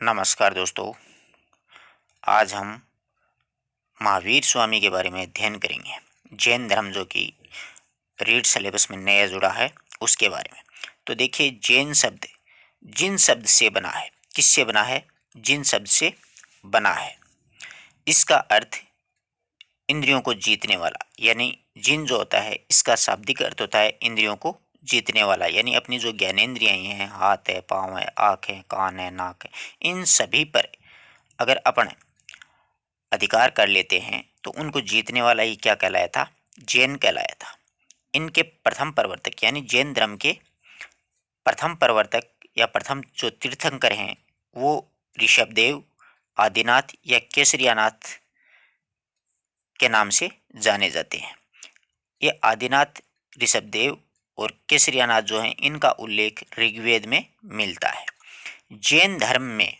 नमस्कार दोस्तों। आज हम महावीर स्वामी के बारे में अध्ययन करेंगे। जैन धर्म जो कि रीड सिलेबस में नया जुड़ा है उसके बारे में। तो देखिए, जैन शब्द जिन शब्द से बना है। किससे बना है? जिन शब्द से बना है। इसका अर्थ इंद्रियों को जीतने वाला, यानी जिन जो होता है इसका शाब्दिक अर्थ होता है इंद्रियों को जीतने वाला, यानी अपनी जो ज्ञानेंद्रियां हैं, हाथ है, पाँव है, आँख है, कान है, नाक है, इन सभी पर अगर अपन अधिकार कर लेते हैं तो उनको जीतने वाला ही क्या कहलाया था? जैन कहलाया था। इनके प्रथम प्रवर्तक यानी जैन धर्म के प्रथम प्रवर्तक या प्रथम जो तीर्थंकर हैं वो ऋषभदेव, आदिनाथ या केसरियानाथ के नाम से जाने जाते हैं। ये आदिनाथ, ऋषभदेव और केसरियानाथ जो हैं इनका उल्लेख ऋग्वेद में मिलता है। जैन धर्म में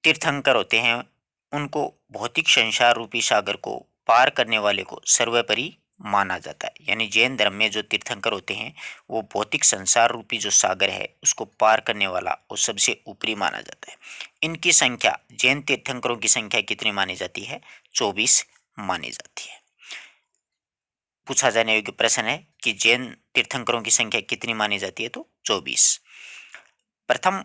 तीर्थंकर होते हैं, उनको भौतिक संसार रूपी सागर को पार करने वाले को सर्वोपरि माना जाता है। यानी जैन धर्म में जो तीर्थंकर होते हैं वो भौतिक संसार रूपी जो सागर है उसको पार करने वाला और सबसे ऊपरी माना जाता है। इनकी संख्या, जैन तीर्थंकरों की संख्या कितनी मानी जाती है? 24 मानी जाती है। पूछा जाने योग्य प्रश्न है कि जैन तीर्थंकरों की संख्या कितनी मानी जाती है? तो 24। प्रथम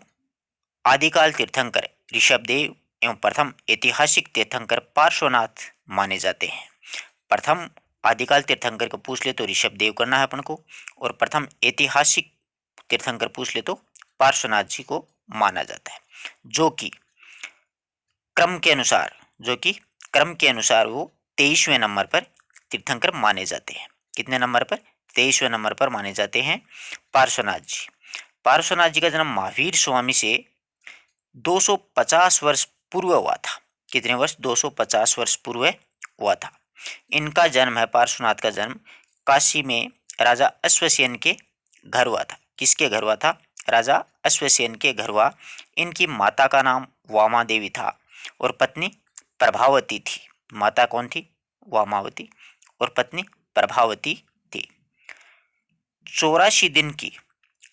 आदिकाल तीर्थंकर ऋषभदेव एवं प्रथम ऐतिहासिक तीर्थंकर पार्श्वनाथ माने जाते हैं। प्रथम आदिकाल तीर्थंकर को पूछ ले तो ऋषभदेव करना है अपन को, और प्रथम ऐतिहासिक तीर्थंकर पूछ ले तो पार्श्वनाथ जी को माना जाता है, जो कि क्रम के अनुसार वो 23वें नंबर पर तीर्थंकर माने जाते हैं। कितने नंबर पर? 23वें नंबर पर माने जाते हैं पार्श्वनाथ जी। पार्श्वनाथ जी का जन्म महावीर स्वामी से 250 वर्ष पूर्व हुआ था। कितने वर्ष? 250 वर्ष पूर्व हुआ था। इनका जन्म है, पार्श्वनाथ का जन्म काशी में राजा अश्वसेन के घर हुआ था। किसके घर हुआ था? राजा अश्वसेन के घर हुआ। इनकी माता का नाम वामा देवी था और पत्नी प्रभावती थी। माता कौन थी? वामावती, और पत्नी प्रभावती थी। 84 दिन की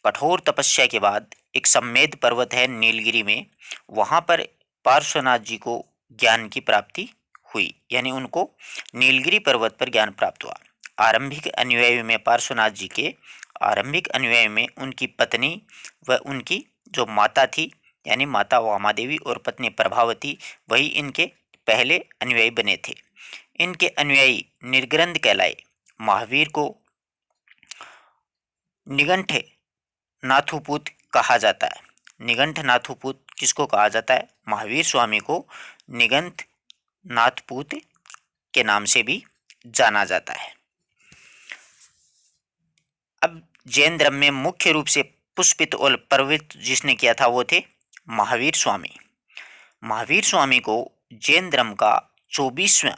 कठोर तपस्या के बाद एक सम्मेद पर्वत है नीलगिरी में, वहां पर पार्श्वनाथ जी को ज्ञान की प्राप्ति हुई, यानी उनको नीलगिरी पर्वत पर ज्ञान प्राप्त हुआ। आरंभिक अनुयायी में पार्श्वनाथ जी के आरंभिक अनुयायी में उनकी पत्नी व उनकी जो माता थी, यानी माता वामादेवी और पत्नी प्रभावती, वही इनके पहले अनुयायी बने थे। इनके अनुयायी निर्ग्रंथ कहलाए। महावीर को निगंठ नाथुपुत कहा जाता है। निगंठ नाथुपुत किसको कहा जाता है? महावीर स्वामी को निगंठ नाथपुत के नाम से भी जाना जाता है। अब जैन धर्म में मुख्य रूप से पुष्पित और प्रवृत्त जिसने किया था वो थे महावीर स्वामी। महावीर स्वामी को जैन धर्म का 24वां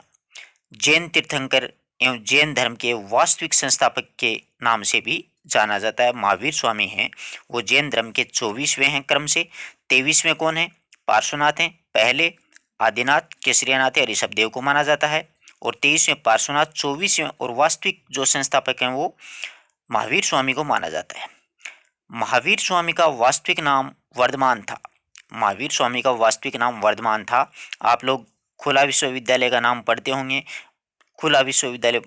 जैन तीर्थंकर एवं जैन धर्म के वास्तविक संस्थापक के नाम से भी जाना जाता है। महावीर स्वामी हैं वो जैन धर्म के 24वें हैं क्रम से। 23वें कौन है? पार्श्वनाथ हैं। पहले आदिनाथ, केसरियानाथ या ऋषभदेव को माना जाता है, और 23वें पार्श्वनाथ, 24वें और वास्तविक जो संस्थापक हैं वो महावीर स्वामी को माना जाता है। महावीर स्वामी का वास्तविक नाम वर्धमान था। महावीर स्वामी का वास्तविक नाम वर्धमान था। आप लोग खुला विश्वविद्यालय का नाम पढ़ते होंगे। खुला विश्वविद्यालय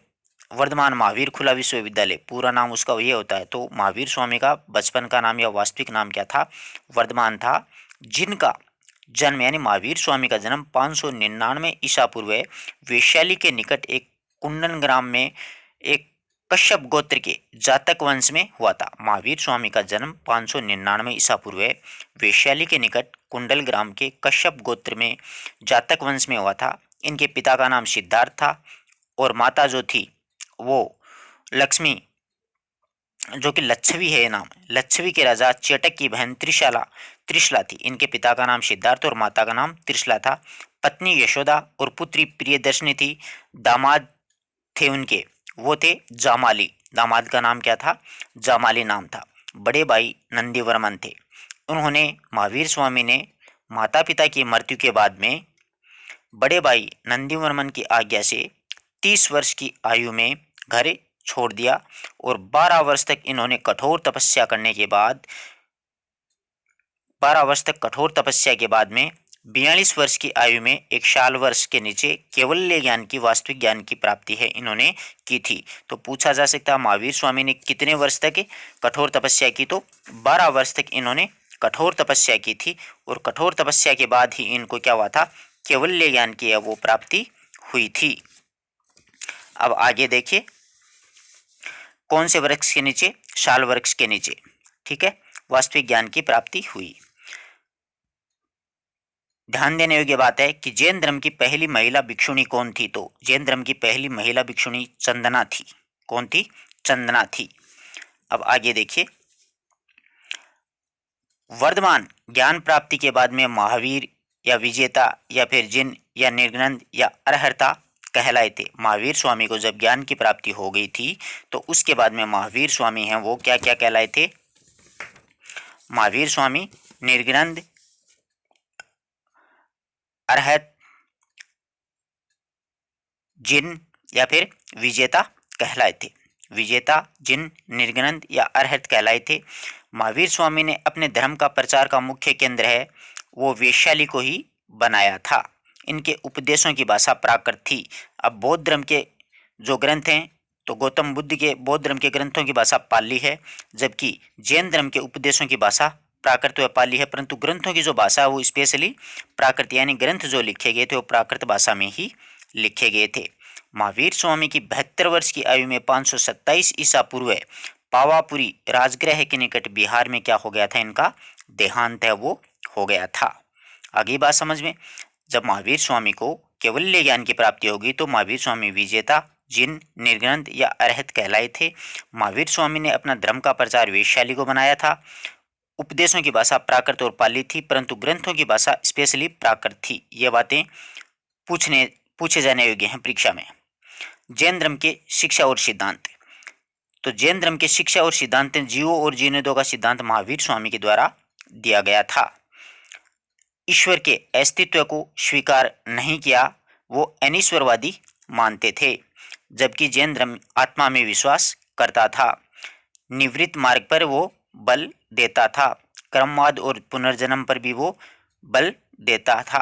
वर्धमान महावीर खुला विश्वविद्यालय, पूरा नाम उसका ये होता है। तो महावीर स्वामी का बचपन का नाम या वास्तविक नाम क्या था? वर्धमान था। जिनका जन्म यानी महावीर स्वामी का जन्म 599 ईसा पूर्व वैशाली के निकट एक कुंडन ग्राम में एक कश्यप गोत्र के जातक वंश में हुआ था। महावीर स्वामी का जन्म 599 ईसा पूर्व वैशाली के निकट कुंडल ग्राम के कश्यप गोत्र में जातक वंश में हुआ था। इनके पिता का नाम सिद्धार्थ था और माता जो थी वो लक्ष्मी, जो कि लच्छवी है नाम, लच्छवी के राजा चेटक की बहन त्रिशला थी। इनके पिता का नाम सिद्धार्थ और माता का नाम त्रिशला था। पत्नी यशोदा और पुत्री प्रियदर्शनी थी। दामाद थे उनके, वो थे जामाली। दामाद का नाम क्या था? जामाली नाम था। बड़े भाई नंदीवर्मन थे। उन्होंने महावीर स्वामी ने माता पिता की मृत्यु के बाद में बड़े भाई नंदीवर्मन की आज्ञा से 30 वर्ष की आयु में घर छोड़ दिया, और 12 वर्ष तक इन्होंने कठोर तपस्या करने के बाद 12 वर्ष तक कठोर तपस्या के बाद में 42 वर्ष की आयु में एक शाल वर्ष के नीचे केवल्य ज्ञान की, वास्तविक ज्ञान की प्राप्ति है इन्होंने की थी। तो पूछा जा सकता है महावीर स्वामी ने कितने वर्ष तक कठोर तपस्या की, तो 12 वर्ष तक इन्होंने कठोर तपस्या की थी और कठोर तपस्या के बाद ही इनको क्या हुआ था, केवल्य ज्ञान की वो प्राप्ति हुई थी। अब आगे देखिए, कौन से वृक्ष के नीचे, शाल वृक्ष के नीचे, ठीक है, वास्तविक ज्ञान की प्राप्ति हुई। ध्यान देने योग्य बात है कि जैन धर्म की पहली महिला भिक्षुणी कौन थी, तो जैन धर्म की पहली महिला भिक्षुणी चंदना थी। कौन थी? चंदना थी। अब आगे देखिए, वर्धमान ज्ञान प्राप्ति के बाद में महावीर या विजेता या फिर जिन या निर्गुणन या अरहर्ता कहलाए थे। महावीर स्वामी को जब ज्ञान की प्राप्ति हो गई थी तो उसके बाद में महावीर स्वामी हैं वो क्या क्या कहलाए थे? महावीर स्वामी निर्गुणन, अरहत, जिन या फिर विजेता कहलाए थे। विजेता, जिन, निर्गुणन या अरहत कहलाए थे। महावीर स्वामी ने अपने धर्म का प्रचार का मुख्य केंद्र है वो वैशाली को ही बनाया था। इनके उपदेशों की भाषा प्राकृत थी। अब बौद्ध धर्म के जो ग्रंथ हैं तो गौतम बुद्ध के बौद्ध धर्म के ग्रंथों की भाषा पाली है, जबकि जैन धर्म के उपदेशों की भाषा प्राकृत व पाली है, परंतु ग्रंथों की जो भाषा है वो स्पेशली प्राकृत, यानी ग्रंथ जो लिखे गए थे वो प्राकृत भाषा में ही लिखे गए थे। महावीर स्वामी की 72 वर्ष की आयु में 527 ईसा पूर्व पावापुरी राजगृह के निकट बिहार में क्या हो गया था? इनका देहांत है वो हो गया था। आगे बात समझ में, जब महावीर स्वामी को केवल्य ज्ञान की प्राप्ति होगी तो महावीर स्वामी विजेता, जिन, निर्गुणन या अरहत कहलाए थे। महावीर स्वामी ने अपना धर्म का प्रचार वैशाली को बनाया था। उपदेशों की भाषा प्राकृत और पाली थी, परंतु ग्रंथों की भाषा स्पेशली प्राकृत थी। ये बातें पूछे जाने योग्य हैं परीक्षा में। जैन धर्म के शिक्षा और सिद्धांत, तो जैन धर्म के शिक्षा और सिद्धांत जीवों और जीने दो का सिद्धांत महावीर स्वामी के द्वारा दिया गया था। ईश्वर के अस्तित्व को स्वीकार नहीं किया, वो अनीश्वरवादी मानते थे, जबकि जैन धर्म आत्मा में विश्वास करता था। निवृत्त मार्ग पर वो बल देता था। क्रमवाद और पुनर्जन्म पर भी वो बल देता था।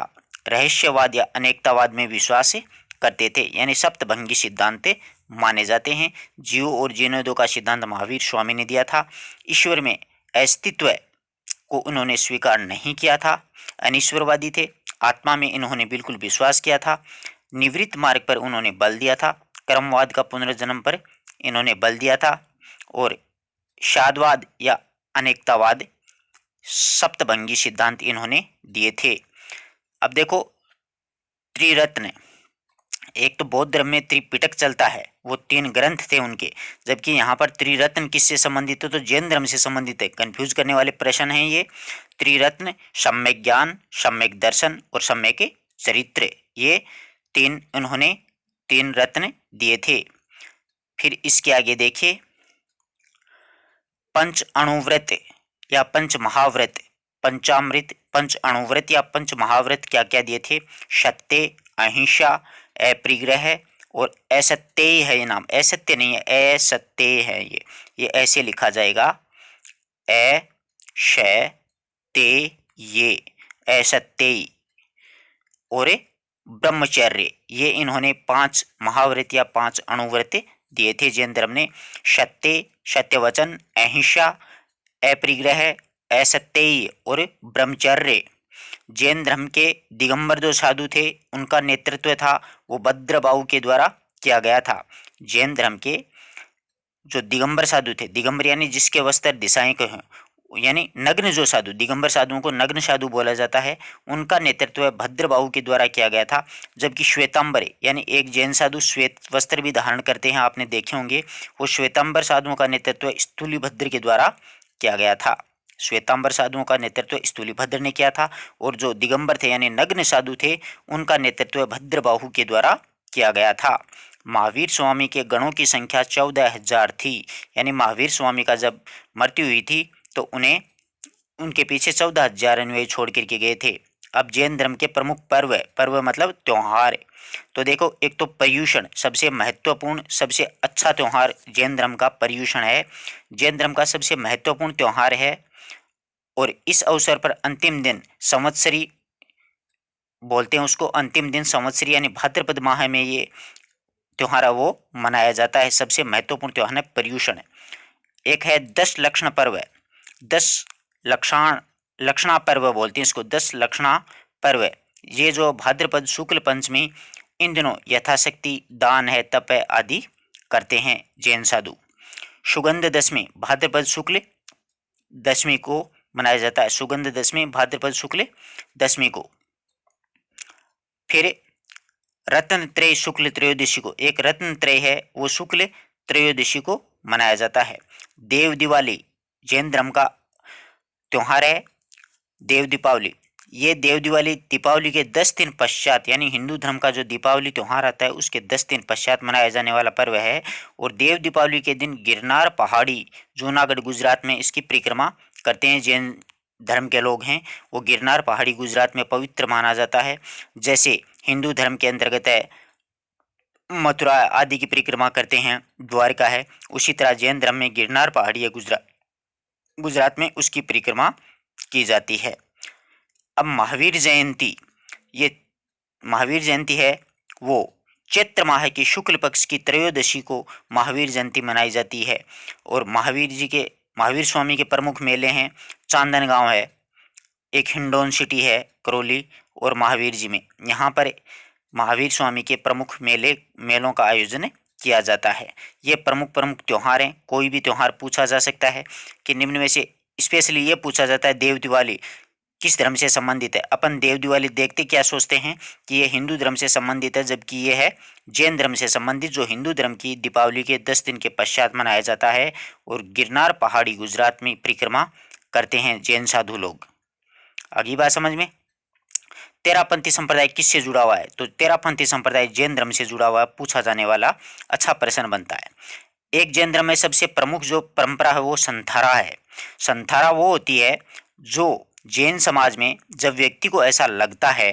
रहस्यवाद या अनेकतावाद में विश्वास करते थे, यानी सप्तभंगी सिद्धांत माने जाते हैं। जीव और जीनोदो का सिद्धांत महावीर स्वामी ने दिया था। ईश्वर में अस्तित्व को उन्होंने स्वीकार नहीं किया था, अनीश्वरवादी थे। आत्मा में इन्होंने बिल्कुल विश्वास किया था। निवृत्त मार्ग पर उन्होंने बल दिया था। क्रमवाद का पुनर्जन्म पर इन्होंने बल दिया था और शादवाद या अनेकतावाद, सप्तभंगी सिद्धांत इन्होंने दिए थे। अब देखो, त्रिरत्न, एक तो बौद्ध धर्म में त्रिपिटक चलता है, वो 3 ग्रंथ थे उनके, जबकि यहाँ पर त्रिरत्न किससे संबंधित है? तो जैन धर्म से संबंधित है। कंफ्यूज करने वाले प्रश्न हैं ये। त्रिरत्न सम्यक ज्ञान, सम्यक दर्शन और सम्यक चरित्र, ये 3 उन्होंने 3 रत्न दिए थे। फिर इसके आगे देखिए, पंच अणुव्रत या पंच महाव्रत, पंचामृत, पंच अणुव्रत या पंच महाव्रत क्या क्या दिए थे? सत्य, अहिंसा, अपरिग्रह और असत्य है। ये नाम असत्य नहीं है, असत्य है। ये ऐसे लिखा जाएगा, ये असत्य और ब्रह्मचर्य, ये इन्होंने 5 महाव्रत या 5 अणुव्रत दिए थे जैन धर्म ने। सत्य, सत्यवचन, अहिंसा, अपरिग्रह, असत्य और ब्रह्मचर्य। जैन धर्म के दिगंबर जो साधु थे उनका नेतृत्व था वो भद्रबाहु के द्वारा किया गया था। जैन धर्म के जो दिगंबर साधु थे, दिगंबर यानी जिसके वस्त्र दिशाएं को हैं, यानी नग्न जो साधु, दिगंबर साधुओं को नग्न साधु बोला जाता है, उनका नेतृत्व भद्रबाहु के द्वारा किया गया था। जबकि श्वेतांबर यानी एक जैन साधु श्वेत वस्त्र भी धारण करते हैं, आपने देखे होंगे, वो श्वेतांबर साधुओं का नेतृत्व स्थूलिभद्र के द्वारा किया गया था। श्वेतांबर साधुओं का नेतृत्व स्थूलिभद्र ने किया था और जो दिगंबर थे यानी नग्न साधु थे उनका नेतृत्व भद्रबाहु के द्वारा किया गया था। महावीर स्वामी के गणों की संख्या 14,000 थी, यानी महावीर स्वामी का जब मृत्यु हुई थी तो उन्हें उनके पीछे 14,000 अनुयायी छोड़ करके गए थे। अब जैन धर्म के प्रमुख पर्व मतलब त्योहार, तो देखो, एक तो पर्युषण, सबसे महत्वपूर्ण सबसे अच्छा त्योहार जैन धर्म का पर्युषण है। जैन धर्म का सबसे महत्वपूर्ण त्योहार है और इस अवसर पर अंतिम दिन संवत्सरी बोलते हैं उसको, अंतिम दिन संवत्सरी यानी भाद्रपद माह में ये त्योहार वो मनाया जाता है। सबसे महत्वपूर्ण त्योहार है पर्युषण। एक है 10 लक्षण पर्व, 10 लक्षण लक्षणा पर्व बोलते हैं इसको, 10 लक्षणा पर्व। ये जो भाद्रपद शुक्ल पंचमी इन दिनों यथाशक्ति दान है, तप है आदि करते हैं जैन साधु। सुगंध दशमी भाद्रपद शुक्ल दशमी को मनाया जाता है, सुगंध दशमी भाद्रपद शुक्ल दशमी को। फिर रत्न त्रय शुक्ल त्रयोदशी को, एक रत्न त्रय है वो शुक्ल त्रयोदशी को मनाया जाता है। देव दिवाली जैन धर्म का त्योहार है। देव दीपावली, ये देव दिवाली दीपावली के 10 दिन पश्चात यानी हिंदू धर्म का जो दीपावली त्योहार आता है उसके 10 दिन पश्चात मनाया जाने वाला पर्व है। और देव दीपावली के दिन गिरनार पहाड़ी जूनागढ़ गुजरात में इसकी परिक्रमा करते हैं। जैन धर्म के लोग हैं वो गिरनार पहाड़ी गुजरात में पवित्र माना जाता है। जैसे हिंदू धर्म के अंतर्गत है मथुरा आदि की परिक्रमा करते हैं, द्वारका है, उसी तरह जैन धर्म में गिरनार पहाड़ी है गुजरात में उसकी परिक्रमा की जाती है। अब महावीर जयंती, ये महावीर जयंती है वो चैत्र माह की शुक्ल पक्ष की त्रयोदशी को महावीर जयंती मनाई जाती है। और महावीर स्वामी के प्रमुख मेले हैं, चांदन गांव है, एक हिंडौन सिटी है करौली और महावीर जी में, यहाँ पर महावीर स्वामी के प्रमुख मेलों का आयोजन किया जाता है। ये प्रमुख प्रमुख त्यौहार हैं। कोई भी त्यौहार पूछा जा सकता है कि निम्न में से, स्पेशली ये पूछा जाता है देव दिवाली किस धर्म से संबंधित है। अपन देव दिवाली देखते क्या सोचते हैं कि ये हिंदू धर्म से संबंधित है, जबकि ये है जैन धर्म से संबंधित, जो हिंदू धर्म की दीपावली के 10 दिन के पश्चात मनाया जाता है। और गिरनार पहाड़ी गुजरात में परिक्रमा करते हैं जैन साधु लोग। अगली बात समझ में, तेरापंथी संप्रदाय किससे जुड़ा हुआ है? तो तेरापंथी संप्रदाय जैन धर्म से जुड़ा हुआ पूछा जाने वाला अच्छा प्रश्न बनता है। एक जैन धर्म में सबसे प्रमुख जो परंपरा है वो संथारा है। संथारा वो होती है जो जैन समाज में जब व्यक्ति को ऐसा लगता है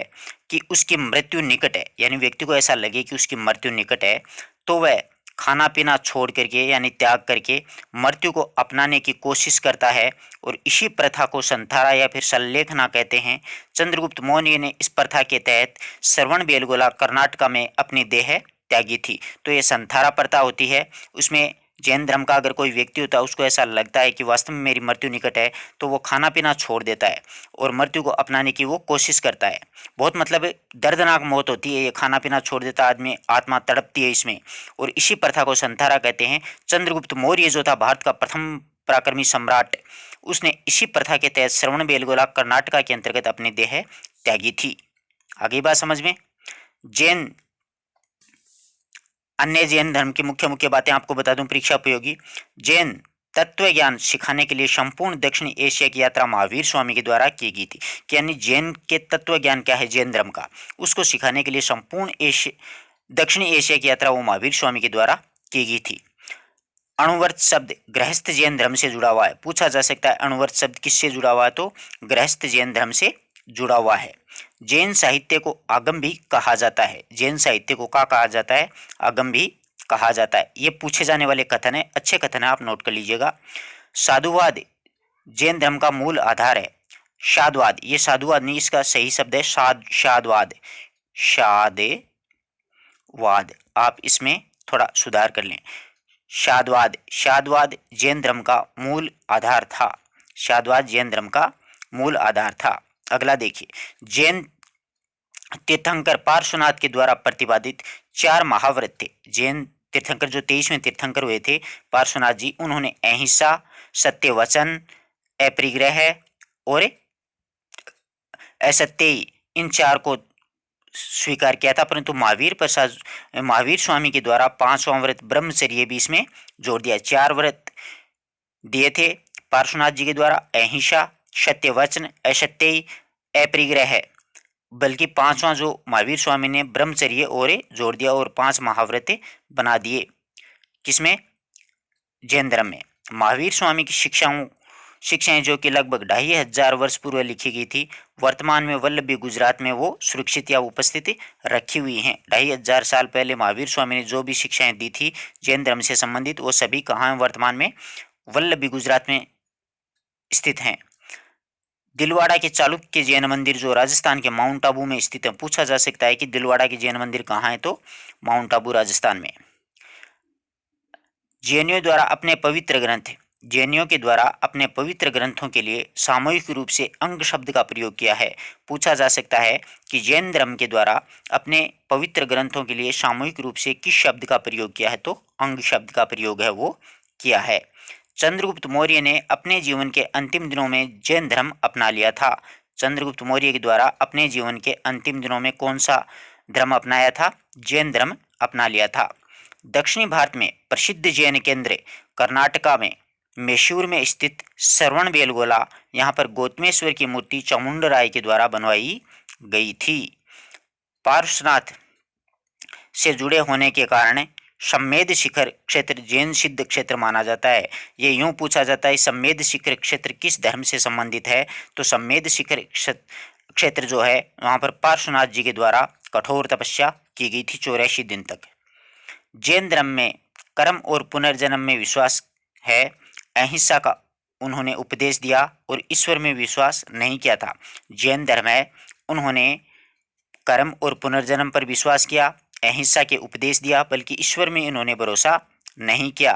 कि उसकी मृत्यु निकट है, यानी व्यक्ति को ऐसा लगे कि उसकी मृत्यु निकट है, तो वह खाना पीना छोड़ करके यानी त्याग करके मृत्यु को अपनाने की कोशिश करता है। और इसी प्रथा को संथारा या फिर सल्लेखना कहते हैं। चंद्रगुप्त मौर्य ने इस प्रथा के तहत श्रवण बेलगोला कर्नाटक में अपनी देह त्यागी थी। तो ये संथारा प्रथा होती है, उसमें जैन धर्म का अगर कोई व्यक्ति होता है उसको ऐसा लगता है कि वास्तव में मेरी मृत्यु निकट है, तो वो खाना पीना छोड़ देता है और मृत्यु को अपनाने की वो कोशिश करता है। बहुत मतलब दर्दनाक मौत होती है, ये खाना पीना छोड़ देता आदमी, आत्मा तड़पती है इसमें, और इसी प्रथा को संथारा कहते हैं। चंद्रगुप्त मौर्य जो था भारत का प्रथम पराक्रमी सम्राट, उसने इसी प्रथा के तहत श्रवण बेलगोला कर्नाटक के अंतर्गत अपनी देह त्यागी थी। आगे बात समझ में, जैन अन्य जैन धर्म की मुख्य मुख्य बातें आपको बता दूं परीक्षा उपयोगी। जैन तत्व ज्ञान सिखाने के लिए संपूर्ण दक्षिण एशिया की यात्रा महावीर स्वामी के द्वारा की गई थी। यानी जैन के तत्व ज्ञान क्या है जैन धर्म का, उसको सिखाने के लिए संपूर्ण दक्षिणी एशिया की यात्रा वो महावीर स्वामी के द्वारा की गई थी। अणुवर्त शब्द गृहस्थ जैन धर्म से जुड़ा हुआ है। पूछा जा सकता है अणुवर्त शब्द किससे जुड़ा हुआ है, तो गृहस्थ जैन धर्म से जुड़ा हुआ है। जैन साहित्य को आगम भी कहा जाता है। जैन साहित्य को क्या कहा जाता है? आगम भी कहा जाता है। ये पूछे जाने वाले कथन है, अच्छे कथन है, आप नोट कर लीजिएगा। साधुवाद जैन धर्म का मूल आधार है। साधुवाद, ये साधुवाद नहीं, इसका सही शब्द है साधवाद, साधवाद, आप इसमें थोड़ा सुधार कर लें। शादवाद जैन धर्म का मूल आधार था। शादवाद जैन धर्म का मूल आधार था। अगला देखिए, जैन तीर्थंकर पार्श्वनाथ के द्वारा प्रतिपादित 4 महाव्रत थे। जैन तीर्थंकर जो 23वें तीर्थंकर हुए थे पार्श्वनाथ जी, उन्होंने अहिंसा, सत्य वचन, अपरिग्रह और असत्य, इन 4 को स्वीकार किया था। परंतु महावीर स्वामी के द्वारा 5वां व्रत ब्रह्मचर्य भी इसमें जोड़ दिया। 4 व्रत दिए थे पार्श्वनाथ जी के द्वारा, अहिंसा, सत्य वचन, असत्य, अपरिग्रह, बल्कि 5वां जो महावीर स्वामी ने ब्रह्मचर्य और जोड़ दिया और 5 महाव्रत बना दिए। किसमें? जैन धर्म में। महावीर स्वामी की शिक्षाएं जो कि लगभग 2500 वर्ष पूर्व लिखी गई थी, वर्तमान में वल्लभी गुजरात में वो सुरक्षित या उपस्थित रखी हुई हैं। 2500 साल पहले महावीर स्वामी ने जो भी शिक्षाएं दी थी जैन धर्म से संबंधित, वो सभी कहाँ हैं? वर्तमान में वल्लभी गुजरात में स्थित हैं। दिलवाड़ा के चालुक्य जैन मंदिर जो राजस्थान के माउंट आबू में स्थित है, पूछा जा सकता है कि दिलवाड़ा के जैन मंदिर कहाँ है, तो माउंट आबू राजस्थान में। जैनियों द्वारा अपने पवित्र ग्रंथ जैनियों के द्वारा अपने पवित्र ग्रंथों के लिए सामूहिक रूप से अंग शब्द का प्रयोग किया है। पूछा जा सकता है कि जैन धर्म के द्वारा अपने पवित्र ग्रंथों के लिए सामूहिक रूप से किस शब्द का प्रयोग किया है, तो अंग शब्द का प्रयोग है वो किया है। चंद्रगुप्त मौर्य ने अपने जीवन के अंतिम दिनों में जैन धर्म अपना लिया था। चंद्रगुप्त मौर्य के द्वारा अपने जीवन के अंतिम दिनों में कौन सा धर्म अपनाया था, जैन धर्म अपना लिया था। दक्षिणी भारत में प्रसिद्ध जैन केंद्र कर्नाटका में मैसूर में स्थित श्रवण बेलगोला, यहाँ पर गौतमेश्वर की मूर्ति चामुंडराय के द्वारा बनवाई गई थी। पार्श्वनाथ से जुड़े होने के कारण सम्मेद शिखर क्षेत्र जैन सिद्ध क्षेत्र माना जाता है। ये यूं पूछा जाता है सम्मेद शिखर क्षेत्र किस धर्म से संबंधित है, तो सम्मेद शिखर क्षेत्र जो है वहाँ पर पार्श्वनाथ जी के द्वारा कठोर तपस्या की गई थी 84 दिन तक। जैन धर्म में कर्म और पुनर्जन्म में विश्वास है। अहिंसा का उन्होंने उपदेश दिया और ईश्वर में विश्वास नहीं किया था। जैन धर्म है, उन्होंने कर्म और पुनर्जन्म पर विश्वास किया, अहिंसा के उपदेश दिया, बल्कि ईश्वर में इन्होंने भरोसा नहीं किया।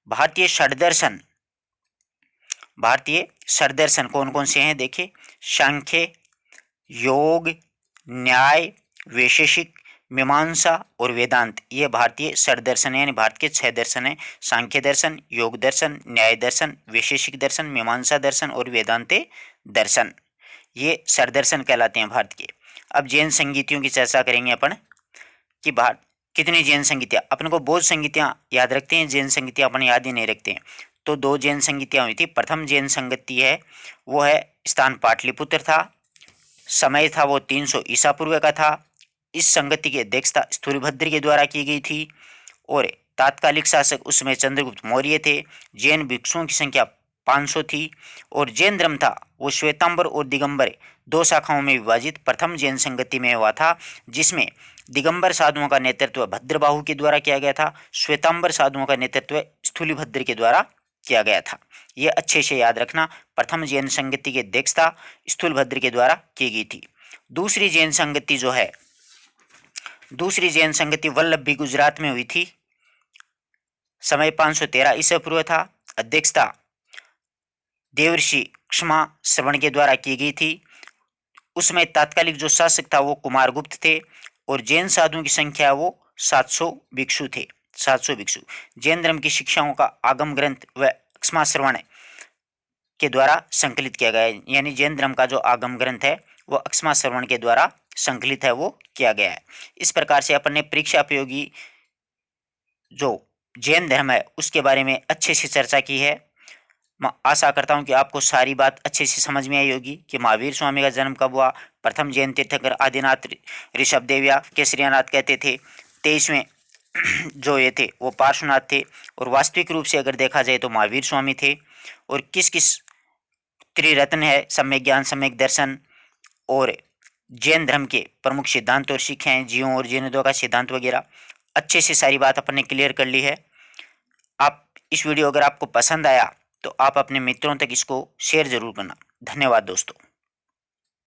भारतीय षड्दर्शन कौन कौन से हैं, देखिए सांख्य, योग, न्याय, वैशेषिक, मीमांसा और वेदांत। ये भारतीय षड्दर्शन यानी भारत के 6 दर्शन हैं। सांख्य दर्शन, योग दर्शन, न्याय दर्शन, वैशेषिक दर्शन, मीमांसा दर्शन और वेदांत दर्शन, ये षड्दर्शन कहलाते हैं भारत के। अब जैन संगीतियों की चर्चा करेंगे अपन कि भारत कितनी जैन संगीतियाँ, अपन को बहुत संगीतियाँ याद रखते हैं, जैन संगीतियाँ अपन याद ही नहीं रखते हैं। तो 2 जैन संगीतियाँ हुई थी। प्रथम जैन संगति है वो है स्थान पाटलिपुत्र था, समय था वो 300 ईसा पूर्व का था। इस संगति की अध्यक्षता स्थूलभद्र के द्वारा की गई थी और तात्कालिक शासक उसमें चंद्रगुप्त मौर्य थे। जैन भिक्षुओं की संख्या 500 थी और जैन धर्म था वो श्वेतांबर और दिगंबर 2 शाखाओं में विभाजित प्रथम जैन संगति में हुआ था, जिसमें दिगंबर साधुओं का नेतृत्व भद्रबाहु के द्वारा किया गया था, श्वेतांबर साधुओं का नेतृत्व स्थूलिभद्र के द्वारा किया गया था। ये अच्छे से याद रखना, प्रथम जैन संगति की अध्यक्षता स्थूलभद्र के द्वारा की गई थी। दूसरी जैन संगति वल्लभी गुजरात में हुई थी, समय 513 ईसा पूर्व था, अध्यक्षता देवर्षि क्षमा श्रवण के द्वारा की गई थी। उसमें तात्कालिक जो शासक था वो कुमारगुप्त थे और जैन साधुओं की संख्या वो 700 भिक्षु थे। 700 भिक्षु। जैन धर्म की शिक्षाओं का आगम ग्रंथ व क्षमा श्रवण के द्वारा संकलित किया गया है, यानी जैन धर्म का जो आगम ग्रंथ है वो अक्षमा श्रवण के द्वारा संकलित है, वो किया गया है। इस प्रकार से अपन ने परीक्षा उपयोगी जो जैन धर्म है उसके बारे में अच्छे से चर्चा की है। मैं आशा करता हूं कि आपको सारी बात अच्छे से समझ में आई होगी कि महावीर स्वामी का जन्म कब हुआ। प्रथम जैन तीर्थंकर आदिनाथ ऋषभदेव या केसरियानाथ कहते थे। 23वें जो ये थे वो पार्श्वनाथ थे और वास्तविक रूप से अगर देखा जाए तो महावीर स्वामी थे। और किस किस त्रिरत्न है, सम्यक ज्ञान, सम्यक दर्शन और जैन धर्म के प्रमुख सिद्धांत और शिक्षाएं हैं, जीवों और जैनों का सिद्धांत वगैरह, अच्छे से सारी बात अपन ने क्लियर कर ली है। आप इस वीडियो अगर आपको पसंद आया तो आप अपने मित्रों तक इसको शेयर जरूर करना। धन्यवाद दोस्तों।